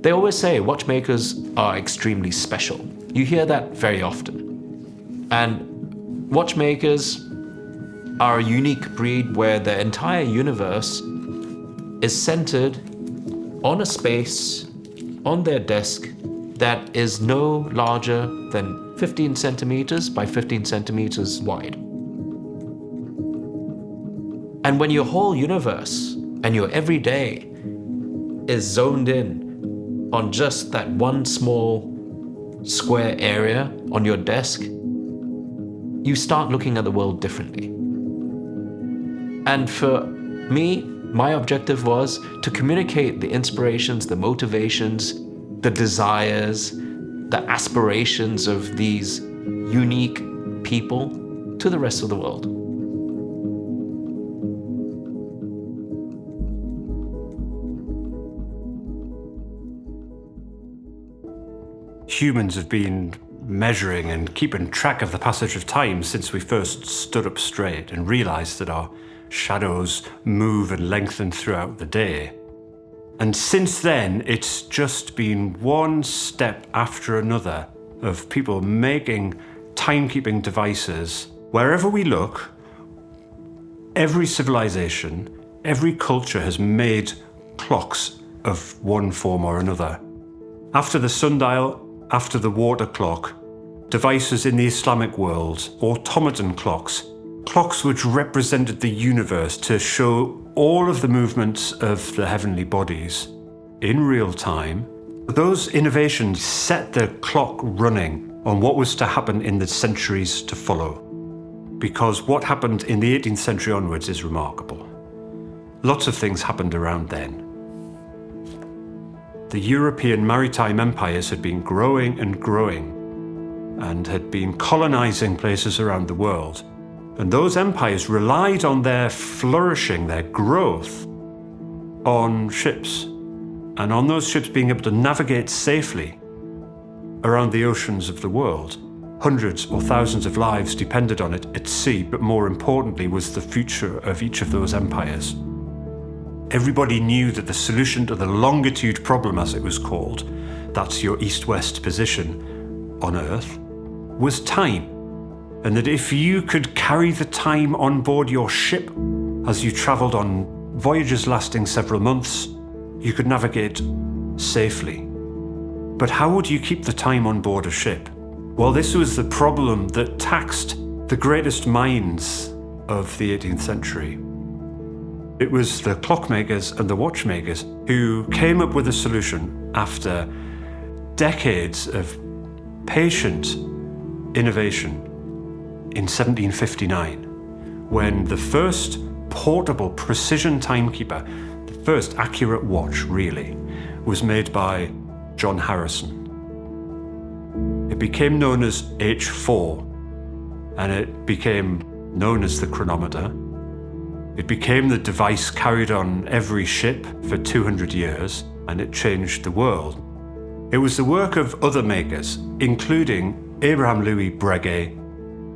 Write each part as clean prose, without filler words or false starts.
They always say watchmakers are extremely special. You hear that very often. And watchmakers are a unique breed where the entire universe is centered on a space on their desk that is no larger than 15 centimeters by 15 centimeters wide. And when your whole universe and your everyday is zoned in on just that one small square area on your desk, you start looking at the world differently. And for me, my objective was to communicate the inspirations, the motivations, the desires, the aspirations of these unique people to the rest of the world. Humans have been measuring and keeping track of the passage of time since we first stood up straight and realized that our shadows move and lengthen throughout the day. And since then, it's just been one step after another of people making timekeeping devices. Wherever we look, every civilization, every culture has made clocks of one form or another. After the sundial, after the water clock, devices in the Islamic world, automaton clocks, clocks which represented the universe to show all of the movements of the heavenly bodies in real time. Those innovations set the clock running on what was to happen in the centuries to follow. Because what happened in the 18th century onwards is remarkable. Lots of things happened around then. The European maritime empires had been growing and growing and had been colonizing places around the world. And those empires relied on their flourishing, their growth, on ships, and on those ships being able to navigate safely around the oceans of the world. Hundreds or thousands of lives depended on it at sea, but more importantly was the future of each of those empires. Everybody knew that the solution to the longitude problem, as it was called, that's your east-west position on Earth, was time. And that if you could carry the time on board your ship as you travelled on voyages lasting several months, you could navigate safely. But how would you keep the time on board a ship? Well, this was the problem that taxed the greatest minds of the 18th century. It was the clockmakers and the watchmakers who came up with a solution after decades of patient innovation in 1759, when the first portable precision timekeeper, the first accurate watch really, was made by John Harrison. It became known as H4, and it became known as the chronometer. It became the device carried on every ship for 200 years, and it changed the world. It was the work of other makers, including Abraham Louis Breguet,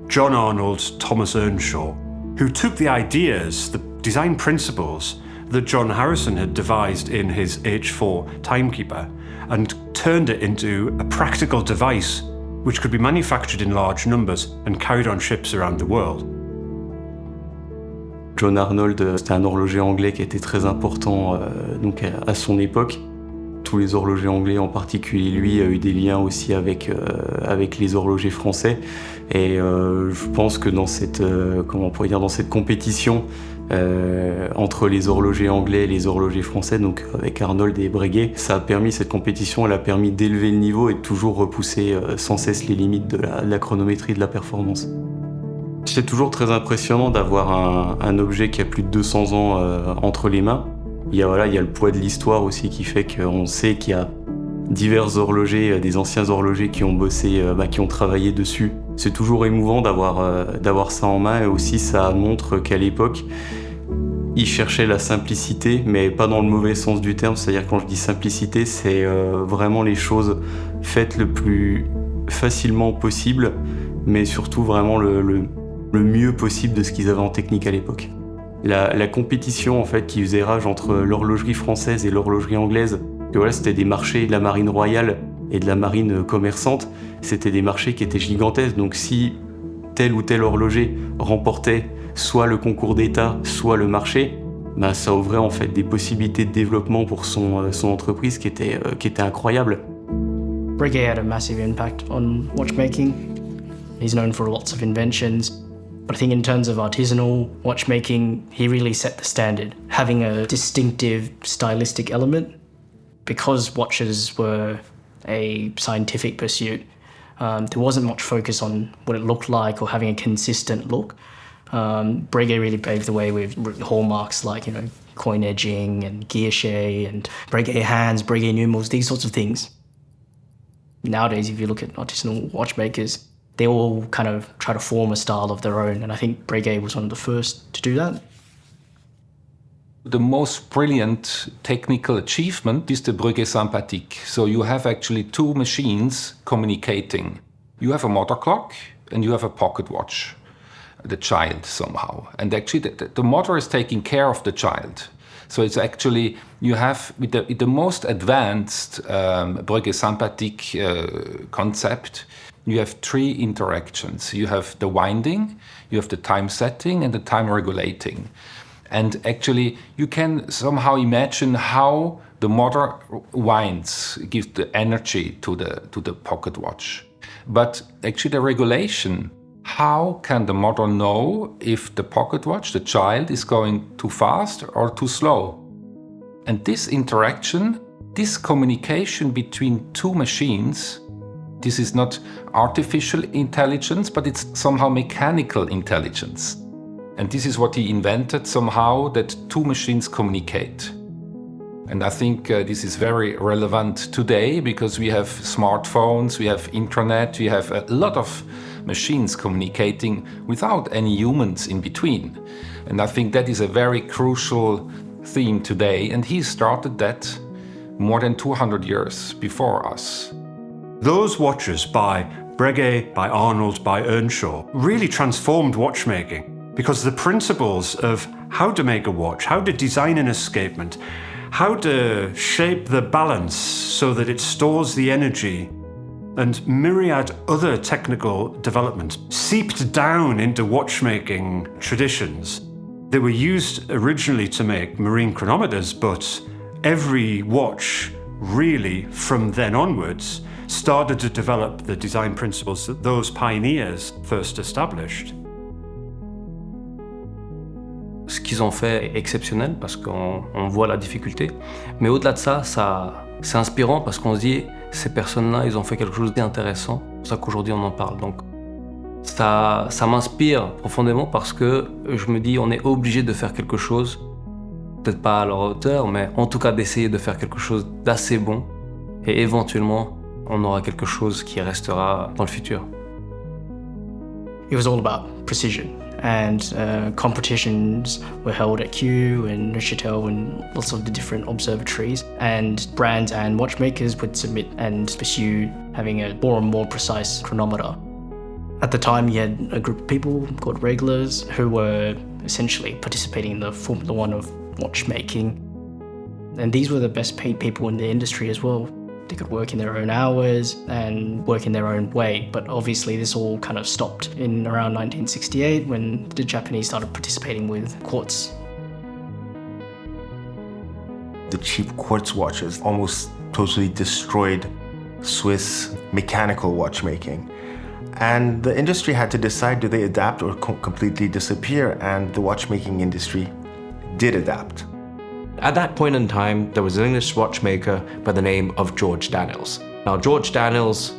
John Arnold, Thomas Earnshaw, who took the ideas, the design principles that John Harrison had devised in his H4 timekeeper and turned it into a practical device which could be manufactured in large numbers and carried on ships around the world. John Arnold, c'était un horloger anglais qui était très important donc à son époque. Tous les horlogers anglais, en particulier lui, a eu des liens aussi avec les horlogers français. Et je pense que dans cette, dans cette compétition entre les horlogers anglais et les horlogers français, donc avec Arnold et Breguet, cette compétition, elle a permis d'élever le niveau et de toujours repousser sans cesse les limites de la chronométrie, de la performance. C'est toujours très impressionnant d'avoir un objet qui a plus de 200 ans entre les mains. Il y a le poids de l'histoire aussi qui fait qu'on sait qu'il y a divers horlogers, des anciens horlogers qui ont bossé, qui ont travaillé dessus. C'est toujours émouvant d'avoir ça en main, et aussi ça montre qu'à l'époque, ils cherchaient la simplicité, mais pas dans le mauvais sens du terme. C'est-à-dire, quand je dis simplicité, c'est vraiment les choses faites le plus facilement possible, mais surtout vraiment le mieux possible de ce qu'ils avaient en technique à l'époque. La compétition en fait qui faisait rage entre l'horlogerie française et l'horlogerie anglaise, Et voilà, c'était des marchés de la marine royale et de la marine commerçante. C'était des marchés qui étaient gigantesques. Donc si tel ou tel horloger remportait soit le concours d'État, soit le marché, ben, ça ouvrait en fait des possibilités de développement pour son entreprise qui étaient incroyables. Breguet had a massive impact on watchmaking. He's known for lots of inventions. But I think in terms of artisanal watchmaking, he really set the standard, having a distinctive stylistic element. Because watches were a scientific pursuit, there wasn't much focus on what it looked like or having a consistent look. Breguet really paved the way with hallmarks like, coin edging and guilloche and Breguet hands, Breguet numerals, these sorts of things. Nowadays, if you look at artisanal watchmakers, they all kind of try to form a style of their own, and I think Breguet was one of the first to do that. The most brilliant technical achievement is the Breguet sympathique. So you have actually two machines communicating. You have a motor clock and you have a pocket watch, the child somehow. And actually the motor is taking care of the child. So it's actually, you have, with the most advanced Breguet sympathique concept, you have three interactions. You have the winding, you have the time setting, and the time regulating. And actually, you can somehow imagine how the motor winds, gives the energy to the pocket watch. But actually, the regulation, how can the motor know if the pocket watch, the child, is going too fast or too slow? And this interaction, this communication between two machines, this is not artificial intelligence, but it's somehow mechanical intelligence. And this is what he invented somehow, that two machines communicate. And I think this is very relevant today because we have smartphones, we have internet, we have a lot of machines communicating without any humans in between. And I think that is a very crucial theme today. And he started that more than 200 years before us. Those watches by Breguet, by Arnold, by Earnshaw really transformed watchmaking because the principles of how to make a watch, how to design an escapement, how to shape the balance so that it stores the energy, and myriad other technical developments seeped down into watchmaking traditions. They were used originally to make marine chronometers, but every watch really from then onwards started to develop the design principles that those pioneers first established. Ce qu'ils ont fait est exceptionnel parce qu'on voit la difficulté. Mais au-delà de ça, c'est inspirant parce qu'on se dit, ces personnes-là, ils ont fait quelque chose d'intéressant. C'est pour ça qu'aujourd'hui, on en parle. Donc, ça m'inspire profondément parce que je me dis, on est obligé de faire quelque chose, peut-être pas à leur hauteur, mais en tout cas d'essayer de faire quelque chose d'assez bon. Et éventuellement, on aura quelque chose qui restera dans le futur. It was all about precision. And competitions were held at Kew and Neuchâtel and lots of the different observatories. And brands and watchmakers would submit and pursue having a more and more precise chronometer. At the time, you had a group of people called regulars who were essentially participating in the Formula One of watchmaking. And these were the best paid people in the industry as well. They could work in their own hours and work in their own way, but obviously this all kind of stopped in around 1968 when the Japanese started participating with quartz. The cheap quartz watches almost totally destroyed Swiss mechanical watchmaking. And the industry had to decide, do they adapt or completely disappear? And the watchmaking industry did adapt. At that point in time, there was an English watchmaker by the name of George Daniels. Now, George Daniels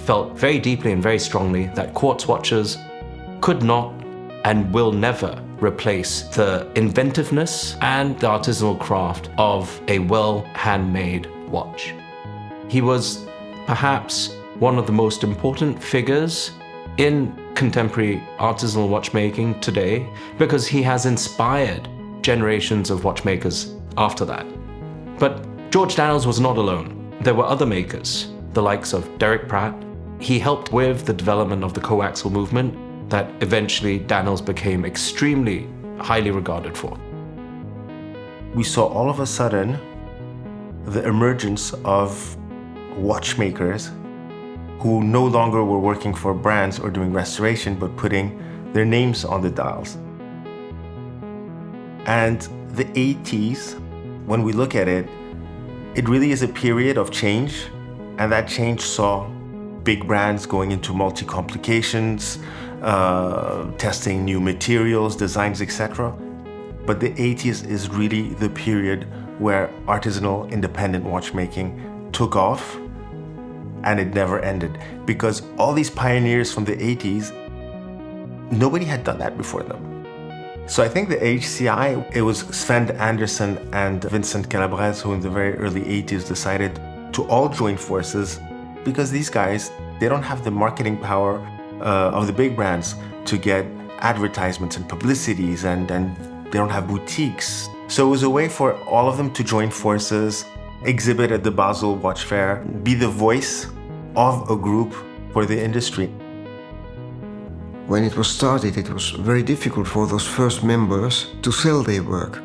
felt very deeply and very strongly that quartz watches could not and will never replace the inventiveness and the artisanal craft of a well handmade watch. He was perhaps one of the most important figures in contemporary artisanal watchmaking today because he has inspired generations of watchmakers after that. But George Daniels was not alone. There were other makers, the likes of Derek Pratt. He helped with the development of the coaxial movement that eventually Daniels became extremely highly regarded for. We saw all of a sudden the emergence of watchmakers who no longer were working for brands or doing restoration, but putting their names on the dials. And the 80s, when we look at it, it really is a period of change, and that change saw big brands going into multi-complications, testing new materials, designs, etc. But the 80s is really the period where artisanal independent watchmaking took off, and it never ended, because all these pioneers from the 80s, nobody had done that before them. So I think the HCI, it was Sven Andersen and Vincent Calabrese who in the very early 80s decided to all join forces, because these guys, they don't have the marketing power of the big brands to get advertisements and publicities, and they don't have boutiques. So it was a way for all of them to join forces, exhibit at the Basel Watch Fair, be the voice of a group for the industry. When it was started, it was very difficult for those first members to sell their work,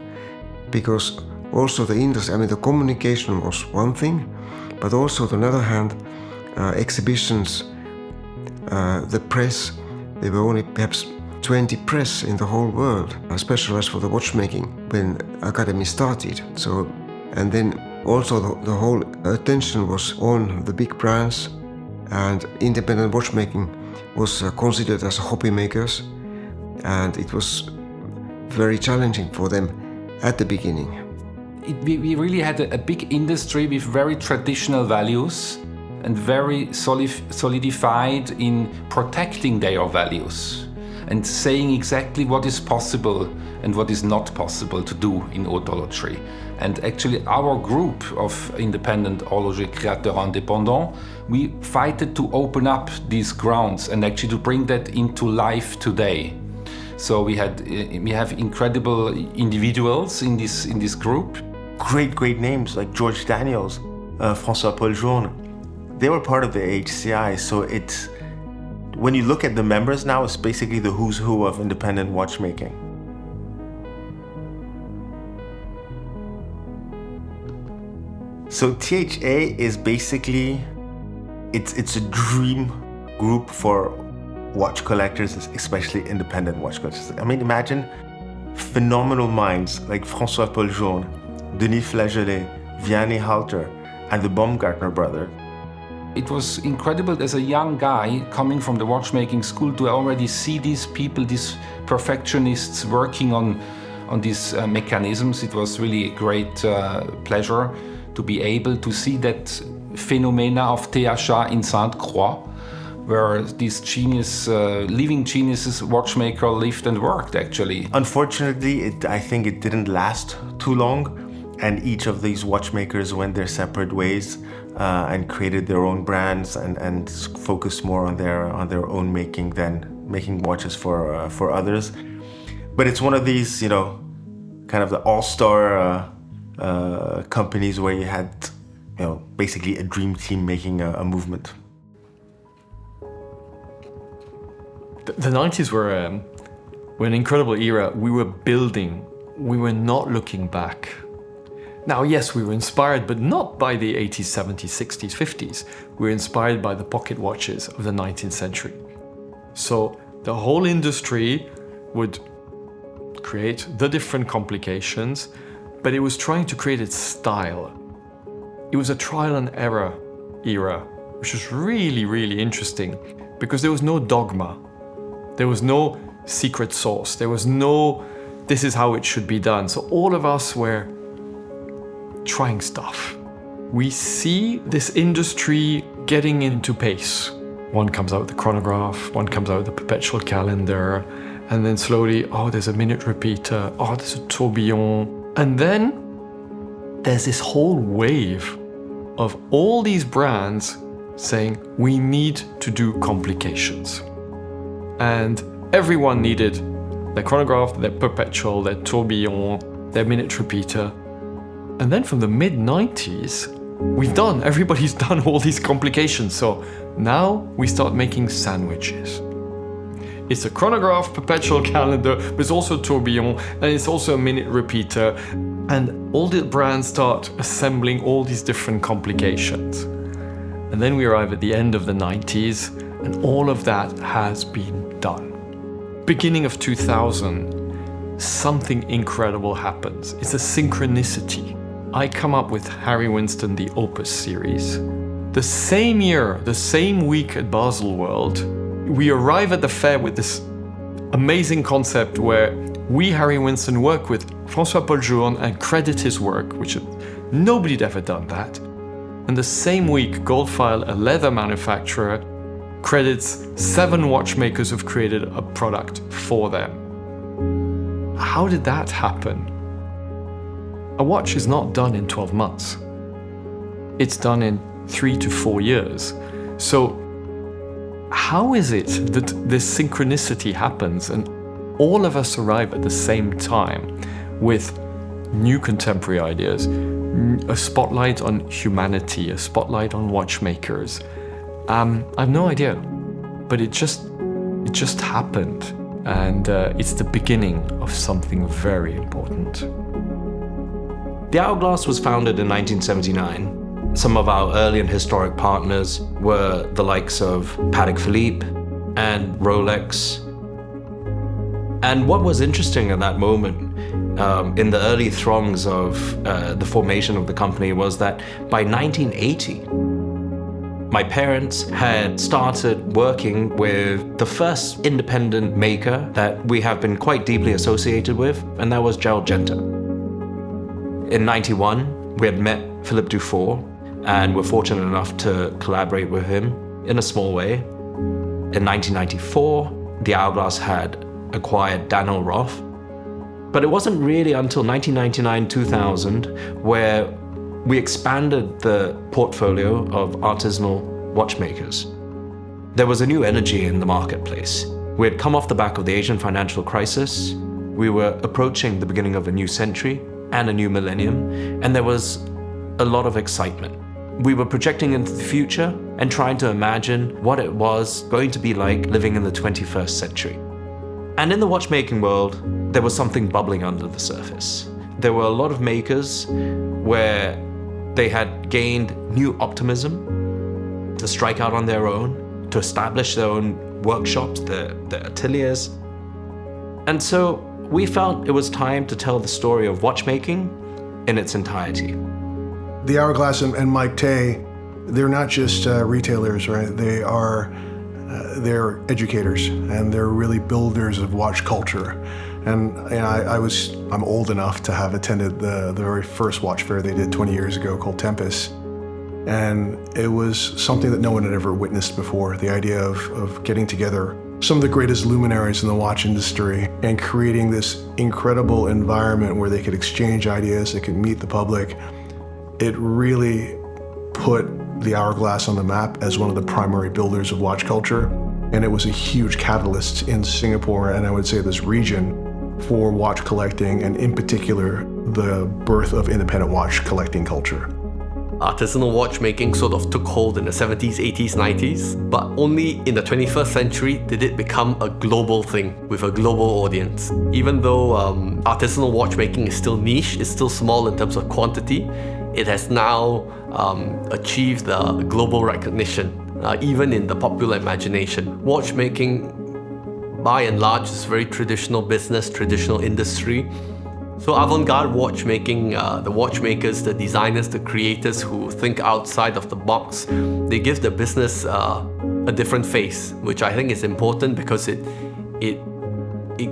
because also the industry, the communication was one thing, but also on the other hand, exhibitions, the press, there were only perhaps 20 press in the whole world, specialized for the watchmaking when Academy started. So, and then also the whole attention was on the big brands, and independent watchmaking was considered as hobby makers, and it was very challenging for them at the beginning. We really had a big industry with very traditional values and very solidified in protecting their values and saying exactly what is possible and what is not possible to do in horlogerie. And actually our group of independent horloger créateurs indépendants, we fighted to open up these grounds and actually to bring that into life today. So we have incredible individuals in this group. Great names like George Daniels, François Paul Jaune. They were part of the HCI, so it's, when you look at the members now, it's basically the who's who of independent watchmaking. So THA is basically, it's a dream group for watch collectors, especially independent watch collectors. Imagine phenomenal minds like François Paul Jaune, Denis Flageolet, Vianney Halter, and the Baumgartner brothers. It was incredible as a young guy coming from the watchmaking school to already see these people, these perfectionists working on these mechanisms. It was really a great pleasure to be able to see that phenomena of THA in Sainte-Croix, where these living geniuses, watchmaker lived and worked actually. Unfortunately, I think it didn't last too long, and each of these watchmakers went their separate ways and created their own brands and focused more on their own making than making watches for others. But it's one of these, kind of the all-star companies where you had, basically a dream team making a movement. The 90s were an incredible era. We were building. We were not looking back. Now, yes, we were inspired, but not by the 80s, 70s, 60s, 50s. We were inspired by the pocket watches of the 19th century. So the whole industry would create the different complications, but it was trying to create its style. It was a trial and error era, which was really, really interesting because there was no dogma. There was no secret sauce. There was no, this is how it should be done. So all of us were trying stuff. We see this industry getting into pace. One comes out with the chronograph, one comes out with the perpetual calendar, and then slowly, there's a minute repeater, there's a tourbillon. And then there's this whole wave of all these brands saying, we need to do complications. And everyone needed their chronograph, their perpetual, their tourbillon, their minute repeater. And then from the mid-90s, everybody's done all these complications. So now we start making sandwiches. It's a chronograph, perpetual calendar, but it's also a tourbillon, and it's also a minute repeater. And all the brands start assembling all these different complications. And then we arrive at the end of the 90s, and all of that has been done. Beginning of 2000, something incredible happens. It's a synchronicity. I come up with Harry Winston, the Opus series. The same year, the same week at Basel World, we arrive at the fair with this amazing concept where we, Harry Winston, work with François-Paul Jouan and credit his work, which nobody had ever done that. And the same week, Goldfile, a leather manufacturer, credits 7 watchmakers who've created a product for them. How did that happen? A watch is not done in 12 months. It's done in 3 to 4 years. So how is it that this synchronicity happens and all of us arrive at the same time with new contemporary ideas, a spotlight on humanity, a spotlight on watchmakers? I have no idea, but it just happened, and it's the beginning of something very important. The Hourglass was founded in 1979. Some of our early and historic partners were the likes of Patek Philippe and Rolex. And what was interesting at that moment, in the early throngs of the formation of the company, was that by 1980, my parents had started working with the first independent maker that we have been quite deeply associated with, and that was Gerald Genta. In 91, we had met Philippe Dufour, and were fortunate enough to collaborate with him in a small way. In 1994, the Hourglass had acquired Daniel Roth, but it wasn't really until 1999-2000 where we expanded the portfolio of artisanal watchmakers. There was a new energy in the marketplace. We had come off the back of the Asian financial crisis. We were approaching the beginning of a new century and a new millennium, and there was a lot of excitement. We were projecting into the future and trying to imagine what it was going to be like living in the 21st century. And in the watchmaking world, there was something bubbling under the surface. There were a lot of makers where they had gained new optimism to strike out on their own, to establish their own workshops, their ateliers. And so we felt it was time to tell the story of watchmaking in its entirety. The Hourglass and Mike Tay, they're not just retailers, right? They're educators, and they're really builders of watch culture. And I'm old enough to have attended the very first watch fair they did 20 years ago called Tempest. And it was something that no one had ever witnessed before, the idea of getting together some of the greatest luminaries in the watch industry and creating this incredible environment where they could exchange ideas, they could meet the public. It really put the Hourglass on the map as one of the primary builders of watch culture. And it was a huge catalyst in Singapore, and I would say this region, for watch collecting, and in particular, the birth of independent watch collecting culture. Artisanal watchmaking sort of took hold in the 70s, 80s, 90s, but only in the 21st century did it become a global thing with a global audience. Even though artisanal watchmaking is still niche, it's still small in terms of quantity, it has now achieved global recognition, even in the popular imagination. Watchmaking, by and large, is very traditional business, traditional industry. So avant-garde watchmaking, the watchmakers, the designers, the creators who think outside of the box, they give the business a different face, which I think is important because it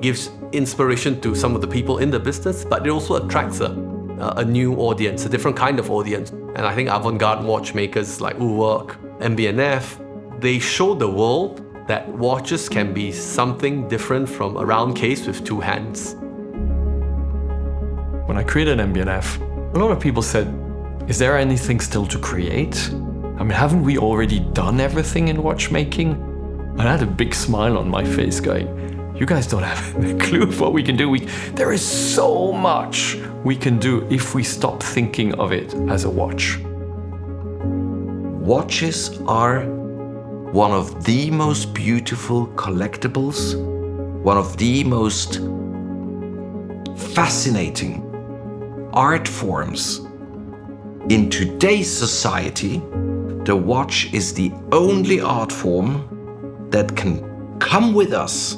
gives inspiration to some of the people in the business, but it also attracts a new audience, a different kind of audience. And I think avant-garde watchmakers like Uwerk, MB&F, they show the world that watches can be something different from a round case with two hands. When I created MB&F, a lot of people said, is there anything still to create? I mean, haven't we already done everything in watchmaking? And I had a big smile on my face going, you guys don't have a clue of what we can do. There is so much we can do if we stop thinking of it as a watch. Watches are one of the most beautiful collectibles, one of the most fascinating art forms. In today's society, the watch is the only art form that can come with us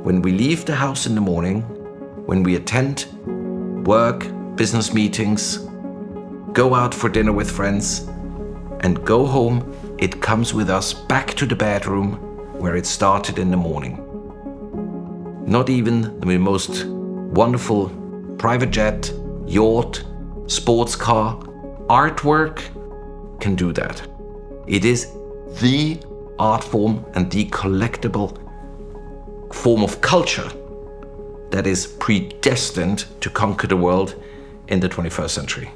when we leave the house in the morning, when we attend work, business meetings, go out for dinner with friends, and go home. It comes with us back to the bedroom where it started in the morning. Not even the most wonderful private jet, yacht, sports car, artwork can do that. It is the art form and the collectible form of culture that is predestined to conquer the world in the 21st century.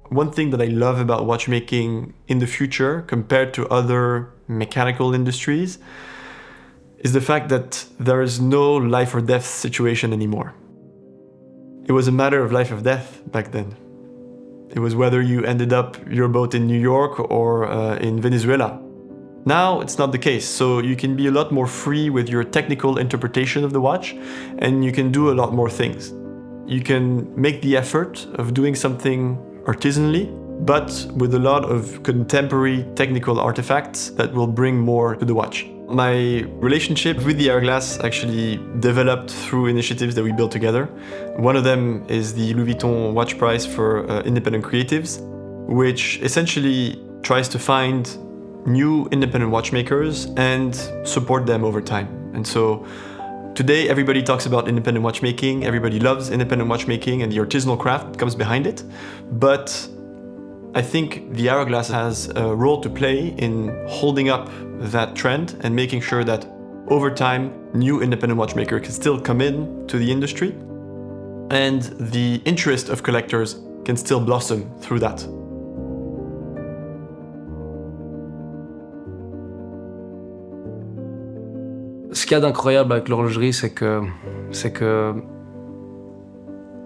One thing that I love about watchmaking in the future compared to other mechanical industries is the fact that there is no life or death situation anymore. It was a matter of life or death back then. It was whether you ended up your boat in New York or in Venezuela. Now it's not the case, so you can be a lot more free with your technical interpretation of the watch, and you can do a lot more things. You can make the effort of doing something artisanally, but with a lot of contemporary technical artifacts that will bring more to the watch. My relationship with the Hourglass actually developed through initiatives that we built together. One of them is the Louis Vuitton Watch Prize for Independent Creatives, which essentially tries to find new independent watchmakers and support them over time. And so today everybody talks about independent watchmaking, everybody loves independent watchmaking, and the artisanal craft comes behind it. But I think the Hourglass has a role to play in holding up that trend and making sure that over time, new independent watchmakers can still come in to the industry, and the interest of collectors can still blossom through that. Ce qu'il y a d'incroyable avec l'horlogerie, c'est que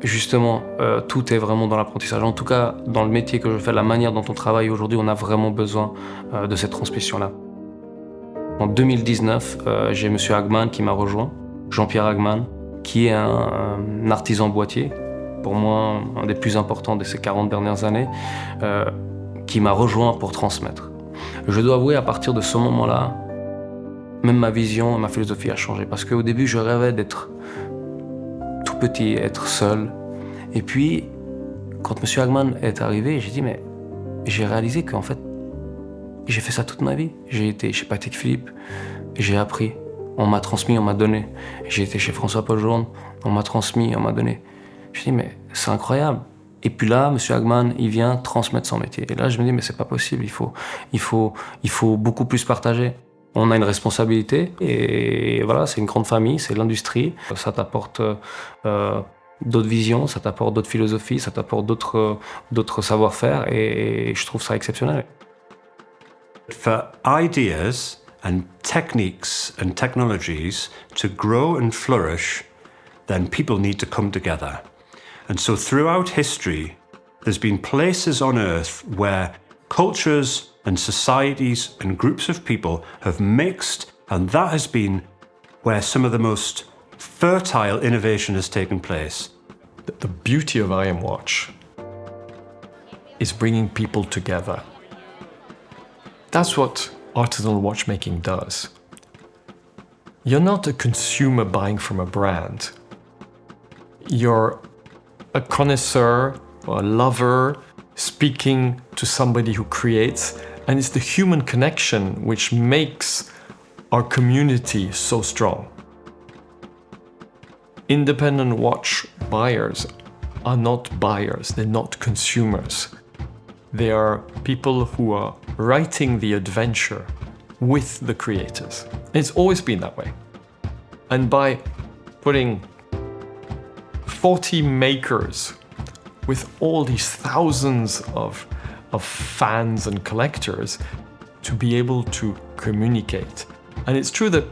justement, tout est vraiment dans l'apprentissage. En tout cas, dans le métier que je fais, la manière dont on travaille aujourd'hui, on a vraiment besoin de cette transmission-là. En 2019, j'ai M. Hagman qui m'a rejoint, Jean-Pierre Hagman, qui est un artisan boîtier, pour moi un des plus importants de ces 40 dernières années, qui m'a rejoint pour transmettre. Je dois avouer, à partir de ce moment-là, même ma vision, ma philosophie a changé. Parce qu'au début, je rêvais d'être tout petit, être seul. Et puis, quand M. Hagman est arrivé, j'ai réalisé qu'en fait, j'ai fait ça toute ma vie. J'ai été chez Patek Philippe, j'ai appris. On m'a transmis, on m'a donné. J'ai été chez François-Paul Journe, on m'a transmis, on m'a donné. Je dis, mais c'est incroyable. Et puis là, M. Hagman, il vient transmettre son métier. Et là, je me dis, mais c'est pas possible, il faut beaucoup plus partager. On a une responsabilité et voilà, c'est une grande famille, c'est l'industrie. Ça t'apporte d'autres visions, ça t'apporte d'autres philosophies, ça t'apporte d'autres savoir-faire et je trouve ça exceptionnel. For ideas and techniques and technologies to grow and flourish, then people need to come together. And so throughout history, there's been places on Earth where cultures and societies and groups of people have mixed, and that has been where some of the most fertile innovation has taken place. The beauty of I Am Watch is bringing people together. That's what artisanal watchmaking does. You're not a consumer buying from a brand. You're a connoisseur or a lover speaking to somebody who creates, and it's the human connection which makes our community so strong. Independent watch buyers are not buyers, they're not consumers. They are people who are writing the adventure with the creators. It's always been that way. And by putting 40 makers with all these thousands of fans and collectors to be able to communicate. And it's true that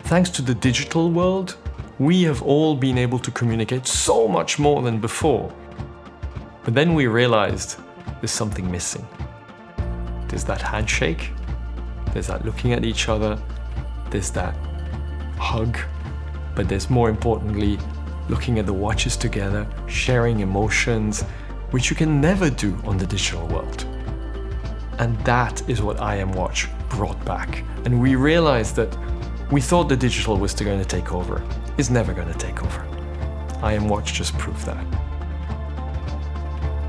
thanks to the digital world, we have all been able to communicate so much more than before. But then we realized there's something missing. There's that handshake, there's that looking at each other, there's that hug, but there's more importantly looking at the watches together, sharing emotions, which you can never do on the digital world. And that is what I Am Watch brought back. And we realized that we thought the digital was going to take over. It's never going to take over. I Am Watch just proved that.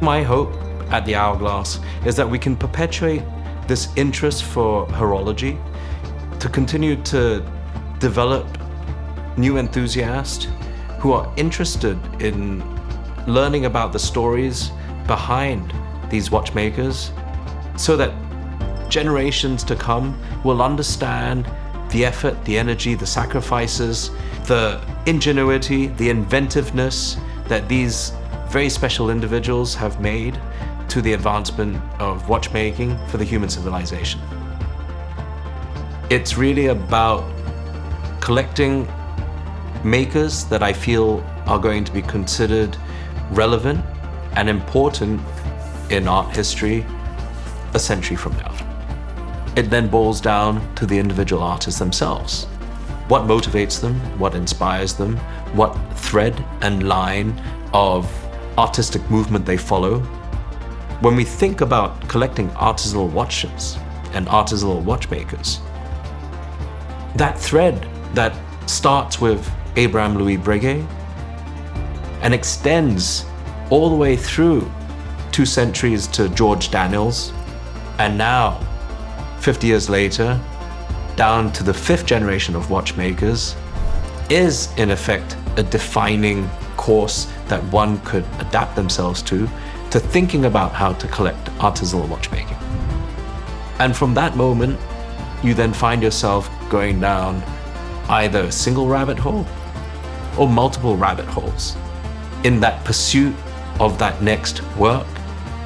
My hope at the Hourglass is that we can perpetuate this interest for horology, to continue to develop new enthusiasts who are interested in learning about the stories behind these watchmakers, so that generations to come will understand the effort, the energy, the sacrifices, the ingenuity, the inventiveness that these very special individuals have made to the advancement of watchmaking for the human civilization. It's really about collecting makers that I feel are going to be considered relevant and important in art history a century from now. It then boils down to the individual artists themselves. What motivates them, what inspires them, what thread and line of artistic movement they follow. When we think about collecting artisanal watches and artisanal watchmakers, that thread that starts with Abraham Louis Breguet and extends all the way through 2 centuries to George Daniels, and now, 50 years later, down to the 5th generation of watchmakers, is in effect a defining course that one could adapt themselves to thinking about how to collect artisanal watchmaking. And from that moment, you then find yourself going down either a single rabbit hole or multiple rabbit holes in that pursuit of that next work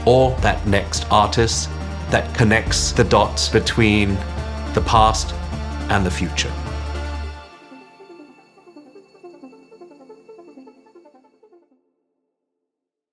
or that next artist that connects the dots between the past and the future.